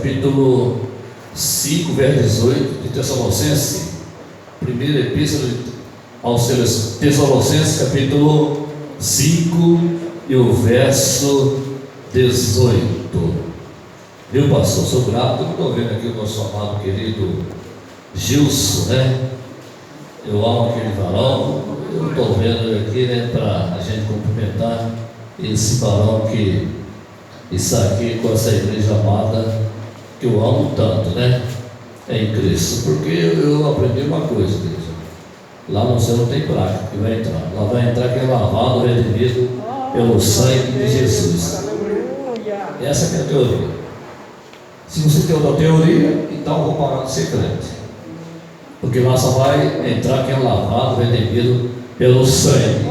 capítulo 5, verso 18 de Tessalonicenses, primeira epístola aos Tessalonicenses, capítulo 5 e o verso 18. Viu, pastor? Sou grato. Estou vendo aqui o nosso amado querido Gilson, né? Eu amo aquele varão. Eu estou vendo aqui, né, para a gente cumprimentar esse varão que está aqui com essa igreja amada, que eu amo tanto, né? Em Cristo. Porque eu aprendi uma coisa, igreja. Lá no céu não tem placa que vai entrar. Lá vai entrar quem é lavado, redimido pelo sangue de Jesus. Essa é a teoria. Se você tem outra teoria, então eu vou parar de ser crente. Porque lá só vai entrar quem é lavado, redimido pelo sangue.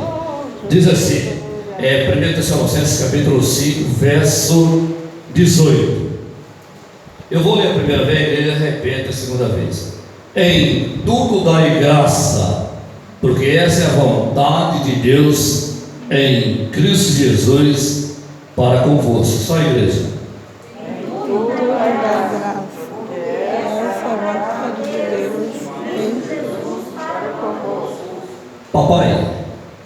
Diz assim, 1 Tessalonicenses capítulo 5, verso 18. Eu vou ler a primeira vez e ele repete a segunda vez. Em tudo dai graça, porque essa é a vontade de Deus em Cristo Jesus para convosco. Só a igreja. Papai,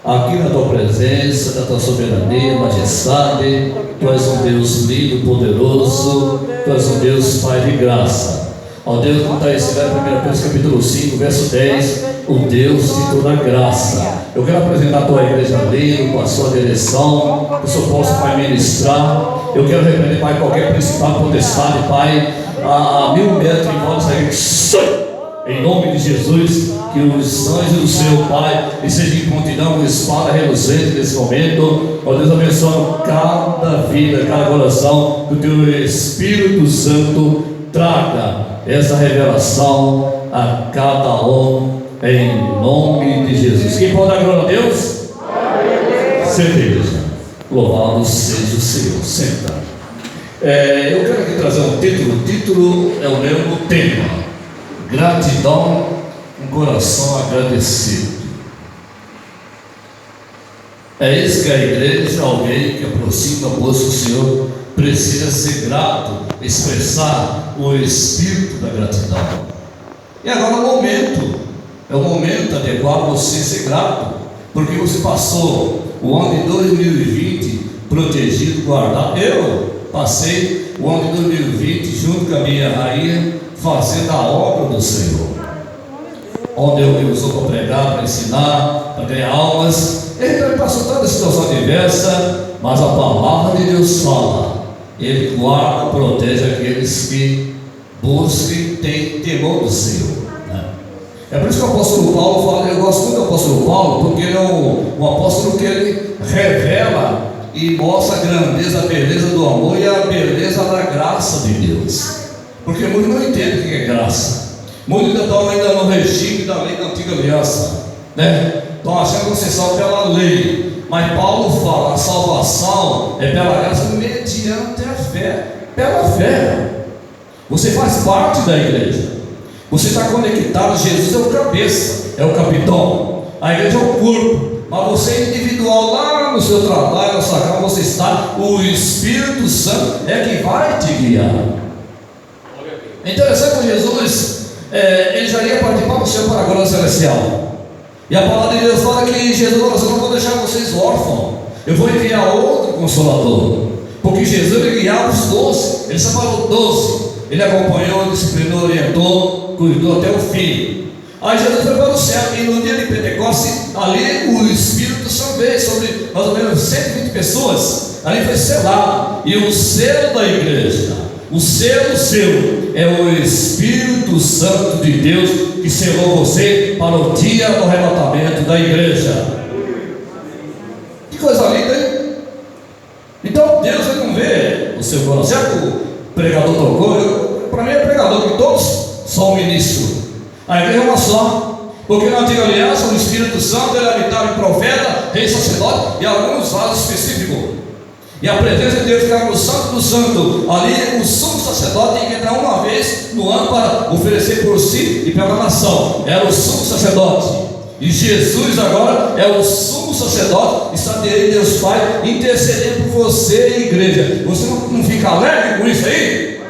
aqui na tua presença, na tua soberania, majestade, tu és um Deus lindo, poderoso, tu és um Deus Pai de graça. Ó Deus, como está escrito em 1 Pedro capítulo 5, verso 10, o Deus de toda graça. Eu quero apresentar a tua igreja ali, com a sua direção, que o Senhor possa, Pai, ministrar. Eu quero repreender, Pai, qualquer principal potestade, Pai, a 1000 metros em volta sair. Em nome de Jesus, que os anjos do Seu Pai estejam em prontidão com espada reluzente nesse momento. Ó Deus, abençoa cada vida, cada coração, que o Teu Espírito Santo traga essa revelação a cada um, em nome de Jesus. Quem pode dar glória a Deus? Certeza. Louvado seja o Senhor. Senta. Eu quero aqui trazer um título. O título é o mesmo tema. Gratidão, um coração agradecido. É isso que a igreja, alguém que aproxima, pois o Senhor precisa ser grato, expressar o espírito da gratidão. E agora é o momento adequado você ser grato, porque você passou o ano de 2020 protegido, guardado. Eu passei o ano de 2020 junto com a minha rainha, fazendo a obra do Senhor, onde eu me usou para pregar, para ensinar, para ganhar almas. Ele passou toda a situação diversa, mas a palavra de Deus fala, Ele guarda, protege aqueles que buscam e têm temor do Senhor, né? É por isso que o apóstolo Paulo fala, eu gosto muito do apóstolo Paulo, porque ele é um apóstolo que ele revela e mostra a grandeza, a beleza do amor e a beleza da graça de Deus. Porque muitos não entendem o que é graça. Muitos estão ainda no regime da lei da antiga aliança, né? Estão achando que você salva pela lei. Mas Paulo fala, a salvação é pela graça mediante a fé. Pela fé. Você faz parte da igreja. Você está conectado. Jesus é o cabeça, é o capitão. A igreja é o corpo. Mas você é individual, lá no seu trabalho, na sua casa, você está. O Espírito Santo é que vai te guiar. É interessante que Jesus, ele já ia participar do céu para a glória celestial. E a palavra de Deus fala que Jesus falou assim: não vou deixar vocês órfãos, eu vou enviar outro Consolador. Porque Jesus, ele guiava os 12, ele separou 12, ele acompanhou, disciplinou, orientou, cuidou até o fim. Aí Jesus foi para o céu, e no dia de Pentecostes, ali o Espírito Santo veio sobre mais ou menos 120 pessoas, ali foi selado, e o selo da igreja, o selo seu é o Espírito Santo de Deus que selou você para o dia do arrebatamento da igreja. Que coisa linda, hein? Então Deus não vê o seu coração. Certo? O pregador tocou, para mim é pregador, que todos são ministros. A igreja é uma só, porque na antiga aliança o Espírito Santo ele habitava em profeta, rei, sacerdote e alguns vasos específicos. E a presença de Deus ficava no Santo do Santo. Ali o sumo sacerdote tinha que entrar uma vez no ano para oferecer por si e pela nação. Era o sumo sacerdote. E Jesus agora é o sumo sacerdote, está diante de Deus Pai, intercedendo por você, igreja. Você não fica alegre com isso aí?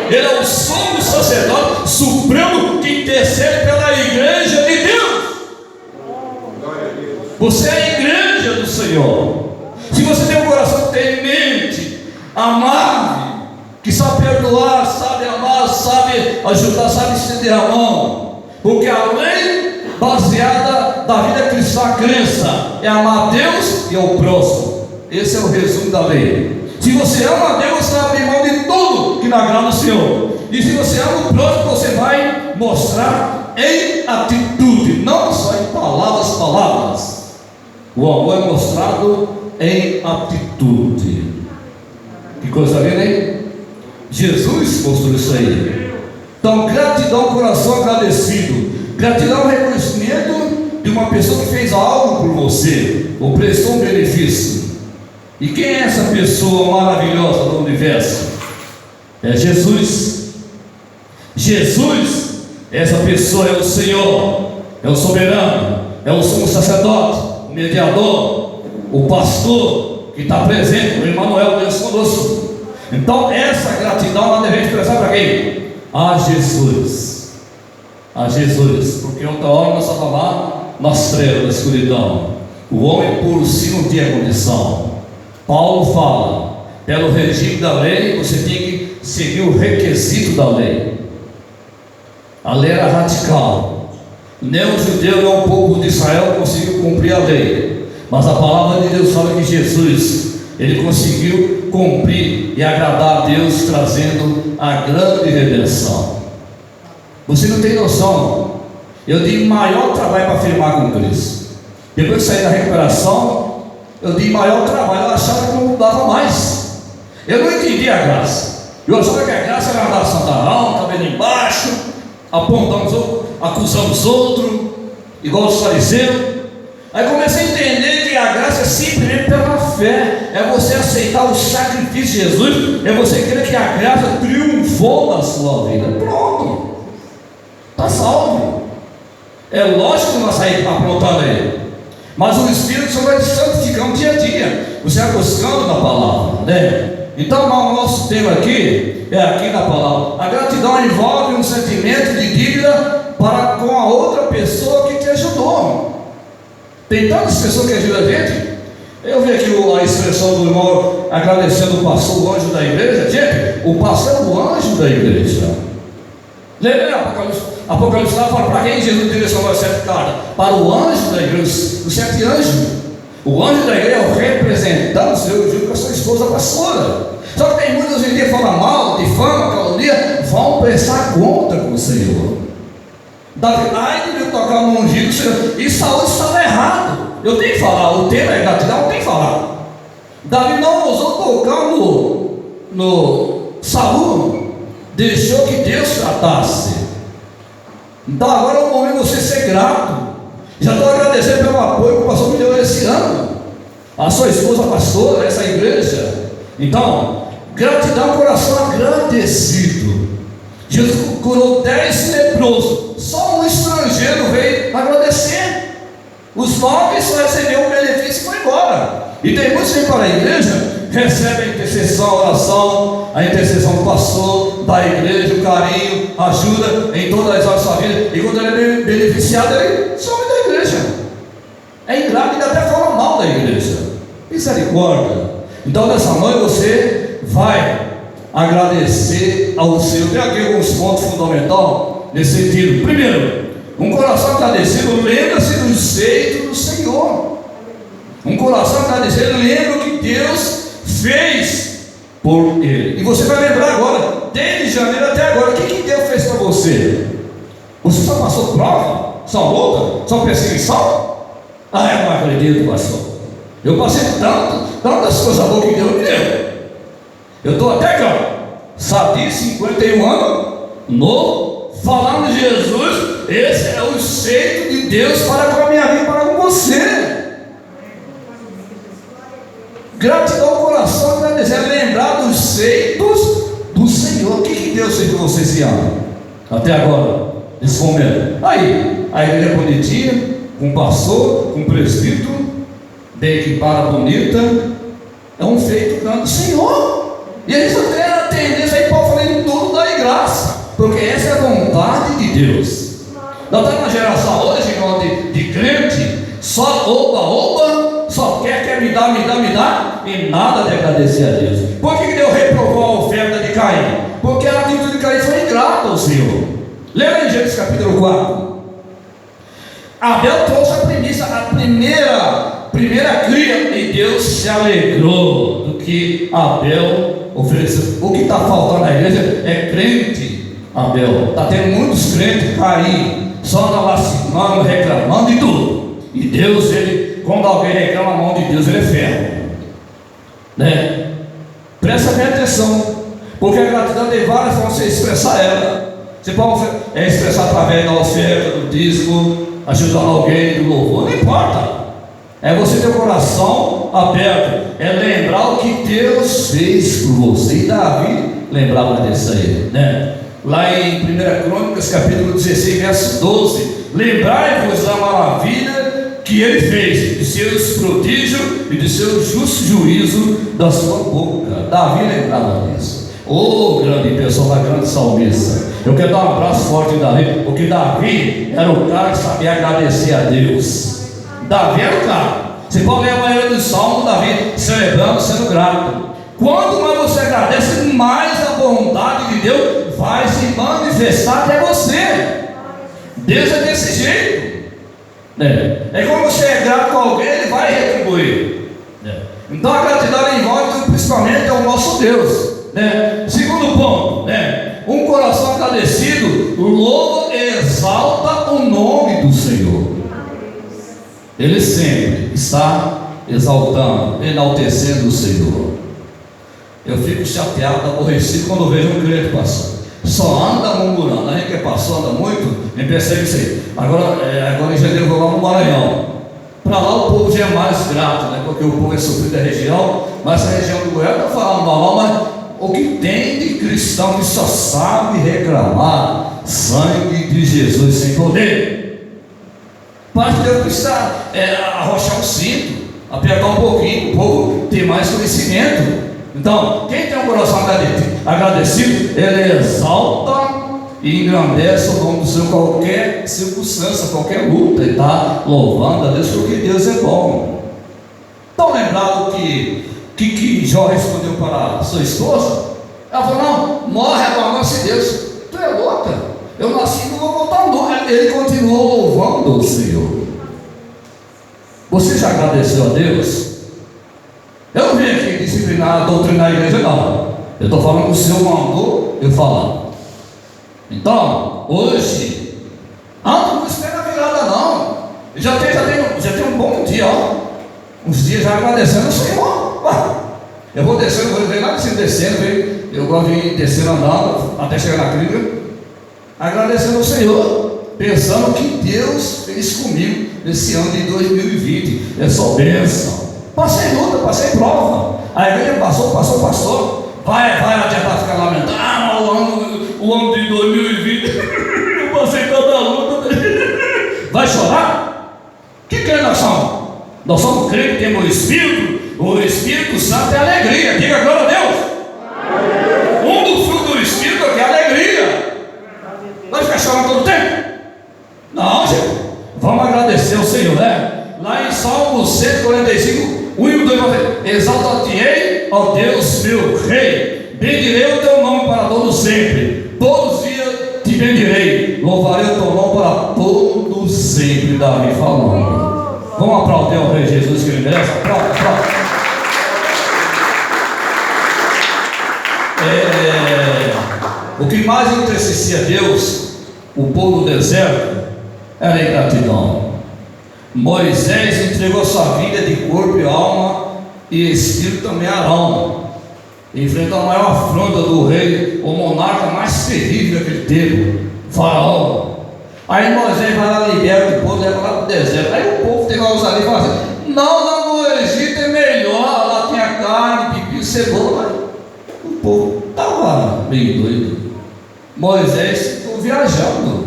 Ele é o sumo sacerdote supremo que intercede pela igreja de Deus. Você é a igreja do Senhor. Se você tem um coração temente, amável, que sabe perdoar, sabe amar, sabe ajudar, sabe estender a mão, porque a lei baseada da vida cristã, a crença, é amar a Deus e ao próximo. Esse é o resumo da lei. Se você ama a Deus, você vai abrir mão de tudo que não agrada ao Senhor. E se você ama o próximo, você vai mostrar em atitude, não só em palavras. O amor é mostrado em atitude. Que coisa linda, hein? Jesus mostrou isso aí. Então, gratidão, coração agradecido. Gratidão é o reconhecimento de uma pessoa que fez algo por você, ou prestou um benefício. E quem é essa pessoa maravilhosa do universo? É Jesus. Jesus, essa pessoa é o Senhor, é o soberano, é o sumo sacerdote, o mediador, o pastor que está presente, o Emmanuel, Deus conosco. Então essa gratidão nós devemos expressar para quem? A Jesus. A Jesus, porque outra hora nós estamos lá nas trevas da escuridão. O homem por si não tinha condição. Paulo fala, pelo regime da lei, você tem que seguir o requisito da lei. A lei era radical. Nem o judeu, nem o povo de Israel conseguiu cumprir a lei. Mas a palavra de Deus fala que Jesus, ele conseguiu cumprir e agradar a Deus, trazendo a grande redenção. Você não tem noção. Eu dei maior trabalho para firmar com Cristo. Depois que saí da recuperação, eu dei maior trabalho. Eu achava que não dava mais. Eu não entendia a graça. Eu achava que a graça era andar santarrão, cabelo embaixo, apontando os outros, acusando os outros, igual os fariseus. Aí comecei a entender que a graça é simplesmente pela fé. É você aceitar o sacrifício de Jesus. É você crer que a graça triunfou na sua vida. Pronto. Está salvo. É lógico que não vai sair aprontando ele. Mas o Espírito Santo vai te santificando dia a dia. Você vai buscando na palavra, né? Então o nosso tema aqui é aqui na palavra. A gratidão envolve um sentimento de dívida para com a outra pessoa que te ajudou. Tem tantas pessoas que ajudam a gente. Eu vi aqui a expressão do irmão agradecendo o pastor, o anjo da igreja. Gente, o pastor é o anjo da igreja. Lembra Apocalipse lá fala para quem Jesus direcionou as 7 cartas? Para o anjo da igreja, os 7 anjos. O anjo da igreja é o representante, eu digo, com a sua esposa pastora. Só que tem muitos hoje em dia que falam mal, difamam, calúnia, vão prestar conta com o Senhor. Davi devia tocar no ungido do Senhor, e Saúl estava errado. Eu tenho que falar, o tema é gratidão, eu tenho que falar. Davi não ousou tocar no Saúl, deixou que Deus tratasse. Então agora é o momento de você ser grato. Já estou agradecendo pelo apoio que o pastor me deu esse ano, a sua esposa pastora, essa igreja. Então, gratidão, coração agradecido. Jesus curou 10 leprosos, só um estrangeiro veio agradecer. Os 9 só receberam o benefício e foi embora. E tem muitos que vêm para a igreja, recebem a intercessão, a oração, a intercessão do pastor, da igreja, o carinho, ajuda em todas as áreas da sua vida. E quando ele é beneficiado, ele some da igreja. É ingrato e até fala mal da igreja. Misericórdia. Então nessa noite você vai agradecer ao Senhor. Tem aqui alguns pontos fundamentais nesse sentido. Primeiro, um coração agradecido lembra-se dos feitos do Senhor. Um coração agradecido lembra o que Deus fez por ele. E você vai lembrar agora, desde janeiro até agora, o que Deus fez para você? Você só passou prova? Só luta? Só perseguição? Ah, eu não acredito, pastor. Eu passei tantas coisas boas que Deus me deu. Eu estou até aqui, sadio, 51 anos, novo, falando de Jesus. Esse é o jeito de Deus para com a minha vida, para com você. Gratidão ao coração, agradecer, lembrar dos feitos do Senhor. O que Deus fez por você esse ano? Até agora, nesse momento. Aí, a igreja é bonitinha, com pastor, com presbítero, bem equipada, bonita. É um feito grande do Senhor. E eles têm a tendência aí para falar em tudo da igreja. porque essa é a vontade de Deus. Nós estamos numa geração hoje, irmão, de crente, só oba, só quer me dar, e nada de agradecer a Deus. Por que Deus reprovou a oferta de Caim? Porque a atitude de Caim foi ingrata ao Senhor. Lembra em Gênesis capítulo 4? Abel trouxe a primícia, a primeira cria, e Deus se alegrou do que Abel ofereceu. O que está faltando na igreja é crente. Abel está tendo muitos crentes Caim, só anda lascimando, reclamando e tudo. E Deus, ele, quando alguém reclama a mão de Deus, ele é ferro, né? Presta bem atenção, porque a gratidão tem várias formas de você expressar ela. Você pode expressar através da oferta, do dízimo, ajudando alguém, do louvor, não importa. É você ter o coração aberto, é lembrar o que Deus fez por você. E Davi lembrava disso aí, né? Lá em 1 Crônicas capítulo 16, verso 12: lembrai-vos da maravilha que ele fez, de seus prodígios e de seu justo juízo da sua boca. Davi lembrava disso. Oh, grande pessoa, grande salmista. Eu quero dar um abraço forte em Davi, porque Davi era o cara que sabia agradecer a Deus. Davi era o cara. Você pode ler a maioria dos salmos, Davi celebrando, sendo grato. Quanto mais você agradece, mais a bondade de Deus vai se manifestar até você. Deus é desse jeito, né? É como você é grato com alguém, ele vai retribuir, né? Então a gratidão envolve principalmente ao nosso Deus, né? Segundo ponto, né? Um coração agradecido louva e exalta o nome do Senhor. Ele sempre está exaltando, enaltecendo o Senhor. Eu fico chateado, aborrecido quando vejo um crente passando, só anda murmurando. A gente que passou, anda muito, a gente percebe isso aí. Agora em janeiro eu vou lá no Maranhão. Para lá o povo já é mais grato, né? Porque o povo é sofrido da região, mas a região do Goiás está falando mal, mas o que tem de cristão que só sabe reclamar sangue de Jesus sem poder. Parte de Deus precisa arrochar o cinto, apertar um pouquinho, o povo ter mais conhecimento. Então, quem tem um coração agradecido, ele exalta e engrandece o nome do Senhor em qualquer circunstância, qualquer luta. Ele está louvando a Deus porque Deus é bom. Estão lembrados que Jó respondeu para a sua esposa? Ela falou: não, morre agora, se Deus, tu é louca, eu nasci e não vou voltar não. Ele continuou louvando o Senhor. Você já agradeceu a Deus? Eu não vim aqui disciplinar, doutrinar a igreja, não. Eu estou falando que o Senhor mandou eu falar. Então, hoje, não espera a virada, não. Já tem um bom dia, ó. Uns dias já agradecendo o Senhor. Eu vou descendo, vou ver lá em cima descendo, eu gosto de ir descendo andando até chegar na clínica, agradecendo o Senhor, pensando que Deus fez comigo nesse ano de 2020. É só bênção. Passei luta, passei prova. A igreja passou. Vai adiantar ficar lamentando. O ano de 2020 eu passei toda a luta. Vai chorar? Que crente nós somos? Nós somos crentes que temos o Espírito Santo é alegria. Diga glória a Deus. Um dos frutos do Espírito é alegria. Vai ficar chorando todo o tempo? Não, gente. Vamos agradecer ao Senhor, né? Lá em Salmo 145, 1 e 2, exaltar-te-ei, ó Deus meu Rei, bendirei o teu nome para todo sempre, todos os dias te bendirei, louvarei o teu nome para todo sempre. Davi falando. Vamos aplaudir ao Rei Jesus que ele merece. Aplauda. O que mais entristecia Deus, o povo do deserto, era a ingratidão. Moisés entregou sua vida de corpo e alma e espírito também a Arão. Enfrentou a maior afronta do rei, o monarca mais terrível daquele tempo, Faraó. Aí Moisés vai lá, liberta o povo, leva lá para o deserto. Aí o povo tem uma ousadia e fala assim: não, lá no Egito é melhor, lá tem a carne, pipi, cebola. O povo estava meio doido. Moisés ficou viajando.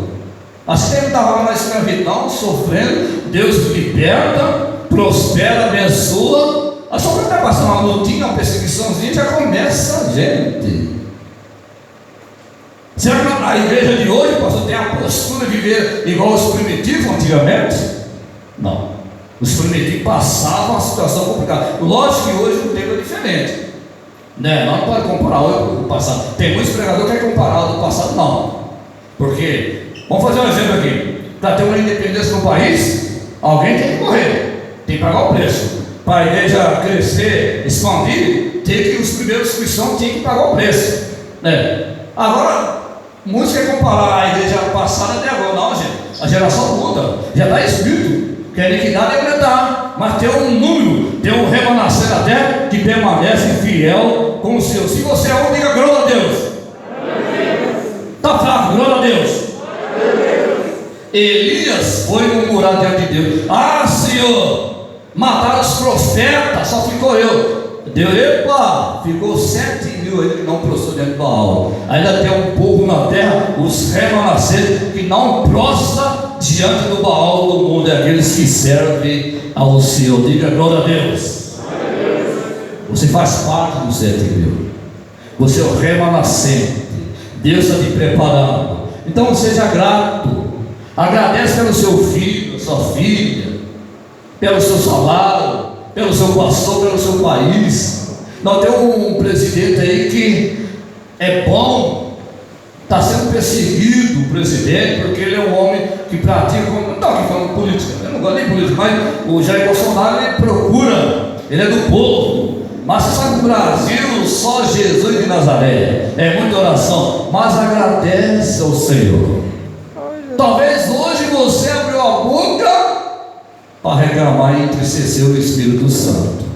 Assim ele estava lá na escravidão, sofrendo. Deus liberta, prospera, abençoa. A só quando vai passar uma lutinha, uma perseguiçãozinha, já começa a gente. Será que a igreja de hoje, pastor, tem a postura de viver igual os primitivos antigamente? Não. Os primitivos passavam uma situação complicada. Lógico que hoje o tempo é diferente, né? Não pode comparar hoje com o passado. Tem muitos pregadores que querem comparar o do passado, não. Porque, vamos fazer um exemplo aqui. Para ter uma independência no país, alguém tem que morrer, tem que pagar o preço. Para a igreja crescer, expandir, os primeiros cristãos têm que pagar o preço, né? Agora, muitos querem comparar a igreja passada até agora. Não, gente, a geração muda, já está escrito que a iniquidade é aumentar, mas tem um número, tem um remanescente na terra que permanece fiel com o seu. Se você é um, diga glória a Deus. Está fraco, glória a Deus. Elias foi murmurar diante de Deus: ah, Senhor, mataram os profetas, só ficou eu. Deus, epa, ficou 7.000 aí que não prostrou diante do Baal. Ainda tem um povo na terra, os remanescentes, que não prostra diante do Baal do mundo, é aqueles que servem ao Senhor. Diga glória a Deus. Você faz parte dos 7.000. Você é o remanescente. Deus está te preparando. Então seja grato. Agradece pelo seu filho, sua filha, pelo seu salário, pelo seu pastor, pelo seu país. Nós temos um presidente aí que é bom, está sendo perseguido, o presidente, porque ele é um homem que pratica, não estou aqui falando política, eu não gosto nem de política, mas o Jair Bolsonaro, ele procura, ele é do povo. Mas você sabe que no Brasil só Jesus de Nazaré, é muita oração, mas agradece ao Senhor. Talvez hoje você abriu a boca para reclamar e entristecer o Espírito Santo.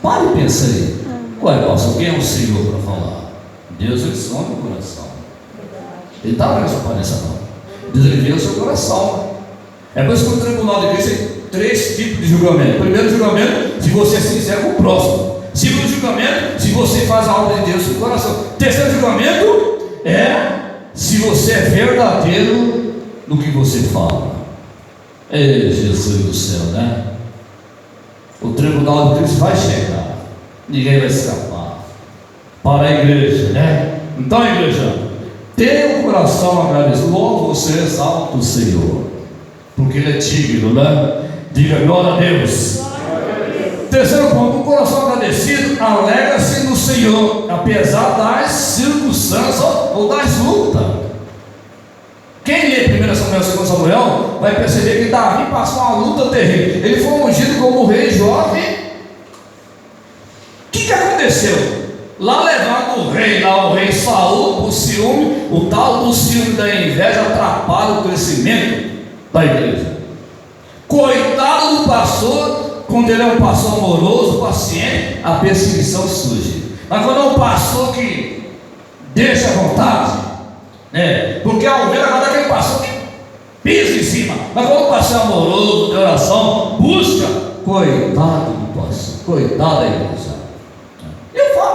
Pare e pensa aí. Qual é, pastor? Quem é o Senhor para falar? Deus, ele sonha o coração. Ele está vendo sua aparência, não. Deus, ele vê o seu coração. É por isso que o tribunal de Cristo tem 3 tipos de julgamento. Primeiro julgamento, se você é sincero com o próximo. Segundo julgamento, se você faz a obra de Deus com o coração. Terceiro julgamento é se você é verdadeiro no que você fala. Ei, Jesus do céu, né? O tribunal de Cristo vai chegar, ninguém vai escapar. Para a igreja, né? Então, igreja, tenha o coração agradecido. Logo você exalta o Senhor, porque Ele é digno, né? Diga glória a Deus. Terceiro ponto: o coração agradecido alegra-se no Senhor, apesar das circunstâncias ou das lutas. Quem lê 1 Samuel, 2 Samuel, vai perceber que Davi passou uma luta terrível. Ele foi ungido como rei jovem. O que aconteceu? Lá levaram o rei Saul, o ciúme, o tal do ciúme da inveja atrapalha o crescimento da igreja. Coitado do pastor, quando ele é um pastor amoroso, paciente, a perseguição surge. Mas quando é um pastor que deixa a vontade, porque a ovelha agora é aquele pastor que pisa em cima. Mas quando o pastor é amoroso, de oração, busca, coitado do pastor, coitado da igreja.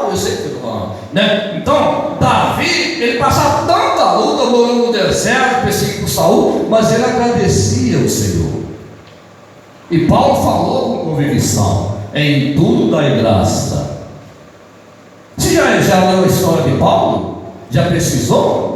Eu sei que eu estou falando, né? Então, Davi, ele passava tanta luta, morando no deserto, perseguindo Saul, mas ele agradecia ao Senhor. E Paulo falou com convicção: em tudo dai graça. Você já leu a história de Paulo? Já pesquisou?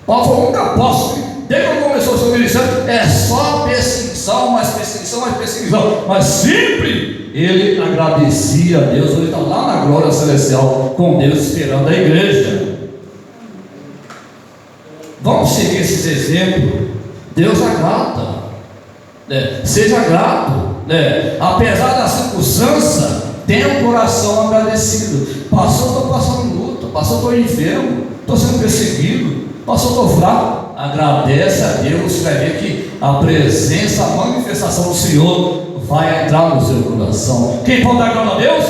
Paulo foi um apóstolo. Desde quando começou o seu ministério, é só perseguição, mais perseguição, mais perseguição. Mas sempre ele agradecia a Deus. Ele está lá na glória celestial com Deus, esperando a igreja. Vamos seguir esses exemplos. Deus agrada. Seja grato. Apesar da circunstância, tenha um coração agradecido. Pastor, estou passando luta. Pastor, estou enfermo. Estou sendo perseguido. Pastor, estou fraco. Agradece a Deus, vai ver que a presença, a manifestação do Senhor vai entrar no seu coração. Quem pode dar glória a Deus?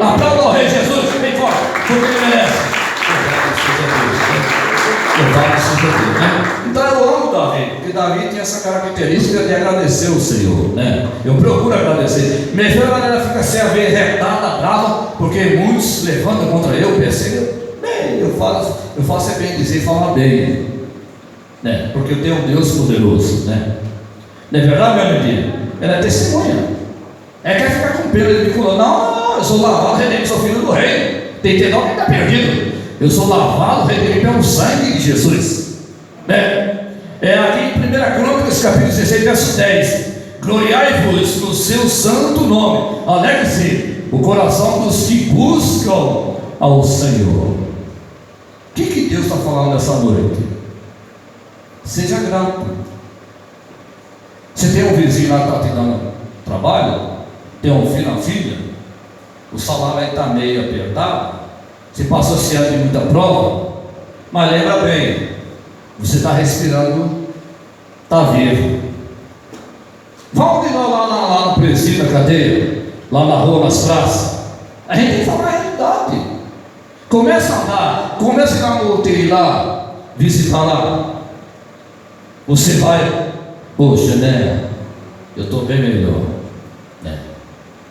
Aplauda ao Rei Jesus, vem fora, porque Ele merece. Louvado seja Deus, né? Então eu amo Davi, porque Davi tem essa característica de agradecer o Senhor, né? Eu procuro agradecer. Mesmo a galera fica sem a ver retada, brava, porque muitos levantam contra eu, perseguem. Eu faço é bem dizer, falar bem, né? Porque eu tenho um Deus poderoso, né? Não é verdade, meu amigo? Ela é testemunha. Quer ficar com pena de bicular. Não, eu sou lavado, redento, sou filho do rei. Tem que ter nome que está perdido. Eu sou lavado, redimido pelo sangue de Jesus. Aqui em 1 Crônicas, capítulo 16, verso 10. Gloriai-vos no seu santo nome. Alegre-se o coração dos que buscam ao Senhor. O que Deus está falando nessa noite? Seja grato. Você tem um vizinho lá que está te dando trabalho, tem um filho, uma filha, o salário aí está meio apertado, você passou esse ano de muita prova, mas lembra bem, você está respirando, está vivo. Vamos de novo lá no presídio, na cadeia, lá na rua, nas praças. A gente tem que falar a realidade. Começa a andar, começa a ir lá no UTI lá, visitar lá. Você vai, poxa, né? Eu estou bem melhor, né?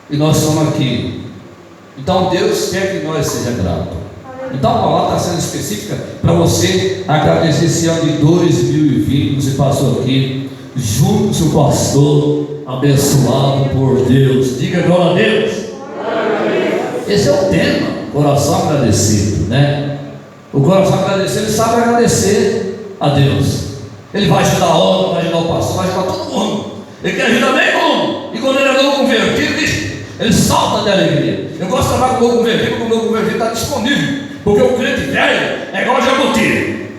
E nós estamos aqui. Então Deus quer que nós sejamos gratos. Então a palavra está sendo específica para você agradecer esse ano de 2020 que você passou aqui, junto com seu pastor, abençoado por Deus. Diga glória a Deus. Esse é o tema, coração agradecido, né? O coração agradecido, ele sabe agradecer a Deus. Ele vai ajudar a outra, vai ajudar o pastor, vai ajudar todo mundo. Ele quer ajudar bem mundo. E quando ele é novo convertido, ele salta de alegria. Eu gosto de trabalhar com o novo convertido, porque o novo convertido está disponível. Porque o crente velho é igual jabuti.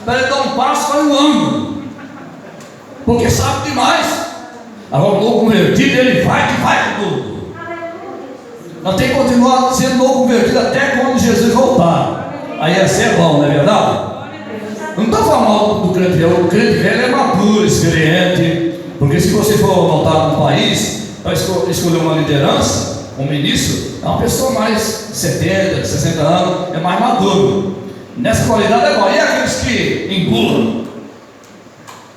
Para ele dar um passo, vai um ano. Porque sabe demais. Agora o novo convertido, ele vai com tudo. Nós temos que continuar sendo novo convertido até quando Jesus voltar. Aí assim é bom, não é verdade? Não estou falando mal do crente velho. O crente velho é maduro, experiente. Porque se você for notar no país, para escolher uma liderança, um ministro, é uma pessoa mais 70, 60 anos, é mais maduro. Nessa qualidade é bom. E aqueles que embulam?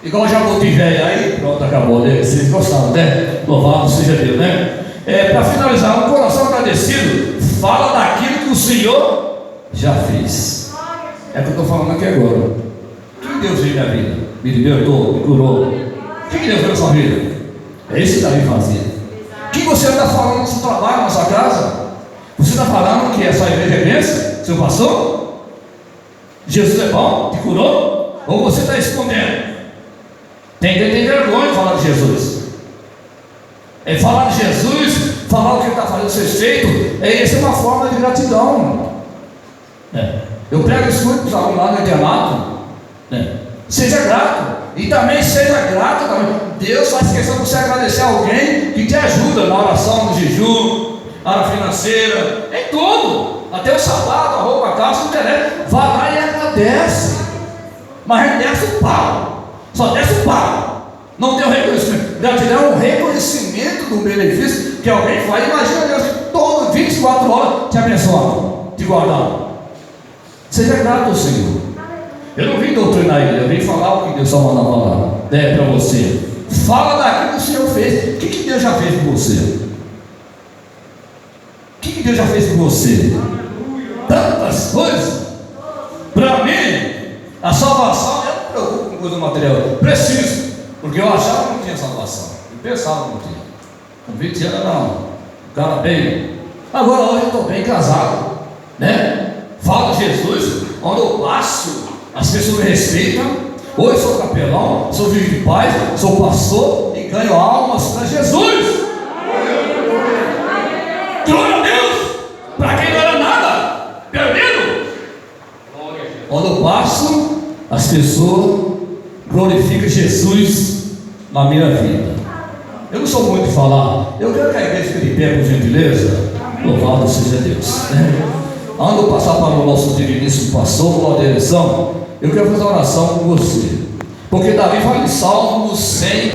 Igual o jabuti velho, aí pronto, acabou, né? Vocês gostaram, né? Louvado seja Deus, né? Para finalizar, um coração agradecido fala daquilo que o Senhor já fez. É o que eu estou falando aqui agora. O que Deus fez na minha vida? Me libertou, me curou. O que Deus fez na sua vida? É isso que Davi fazia. O que você está falando no seu trabalho, na sua casa? Você está falando que a sua igreja é bênção? Seu pastor? Jesus é bom? Te curou? Ou você está escondendo? Tem vergonha de falar de Jesus. Falar de Jesus, falar o que ele está fazendo ser feito, essa é uma forma de gratidão. Eu prego isso muito para os alunos lá no internato. Seja grato. E também seja grato também. Deus faz questão de você agradecer a alguém que te ajuda na oração, no jejum, na área financeira, em tudo. Até o sapato, a roupa, a calça, não interessa. Vai lá e agradece. Mas desce o pau. Só desce o pau. Não tem o reconhecimento. Gratidão é um reconhecimento do benefício que alguém faz. Imagina Deus todo 24 horas te abençoando, te guardando. Seja grato ao Senhor. Eu não vim doutrinar ele, eu vim falar o que Deus só manda falar. Para você. Fala daquilo que o Senhor fez. O que Deus já fez por você? O que Deus já fez por você? Tantas coisas. Para mim, a salvação, eu não me preocupo com coisa material. Preciso. Porque eu achava que não tinha salvação. Eu pensava que não tinha. Com 20 anos não. O cara bem. Agora hoje eu estou bem casado. Né? Falo de Jesus. Quando eu passo, as pessoas me respeitam. Hoje sou capelão, sou filho de paz, sou pastor e ganho almas para Jesus. Glória a Deus! Para quem não era nada, perdido. Quando eu passo, as pessoas glorificam Jesus na minha vida. Eu não sou muito de falar. Eu quero que a igreja fique de pé, por gentileza. Louvado seja Deus. Antes de passar para o nosso diviníssimo pastor, a direção, eu quero fazer uma oração com você. Porque Davi fala em Salmo 100.